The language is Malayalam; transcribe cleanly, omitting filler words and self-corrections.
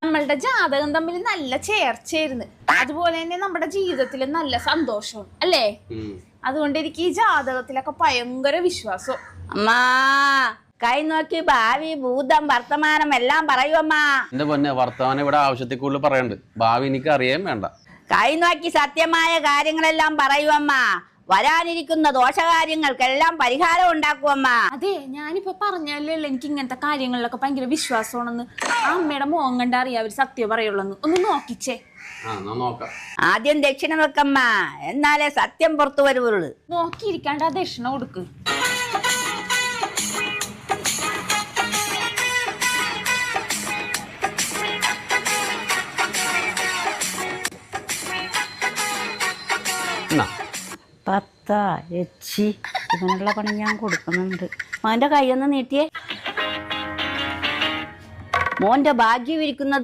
നമ്മളുടെ ജാതകം തമ്മിൽ നല്ല ചേർച്ചയായിരുന്നു. അതുപോലെ തന്നെ നമ്മുടെ ജീവിതത്തിൽ നല്ല സന്തോഷവും അല്ലേ? അതുകൊണ്ട് എനിക്ക് ഈ ജാതകത്തിലൊക്കെ ഭയങ്കര വിശ്വാസം. അമ്മാ കൈ നോക്കി ഭാവി ഭൂതം വർത്തമാനം എല്ലാം പറയുമമ്മാ. എന്റെ പൊന്നെ, വർത്തമാനം ഇവിടെ ആവശ്യത്തിൽ കൂടുതൽ പറയണ്ട്. ഭാവി എനിക്ക് അറിയാൻ വേണ്ട. കൈ നോക്കി സത്യമായ കാര്യങ്ങളെല്ലാം പറയുമമ്മ. വരാനിരിക്കുന്ന ദോഷകാര്യങ്ങൾക്കെല്ലാം പരിഹാരം ഉണ്ടാക്കുമമ്മ. അതെ, ഞാനിപ്പോ പറഞ്ഞല്ലേ എനിക്ക് ഇങ്ങനത്തെ കാര്യങ്ങളിലൊക്കെ ഭയങ്കര വിശ്വാസമാണെന്ന്. ആ അമ്മയുടെ മോൻ കണ്ട അറിയാം അവര് സത്യം പറയുള്ളൂ. ഒന്ന് നോക്കിച്ചേ. ആദ്യം ദക്ഷിണ വെക്കമ്മ, എന്നാലേ സത്യം പുറത്തു വരുവുള്ളൂ. നോക്കിയിരിക്കാണ്ട് ആ ദക്ഷിണ കൊടുക്ക്. ഇവനുള്ള പണി ഞാൻ കൊടുക്കുന്നുണ്ട്. മോന്റെ കൈയൊന്ന് നീട്ടിയേ. മോന്റെ ഭാഗ്യം ഇരിക്കുന്നത്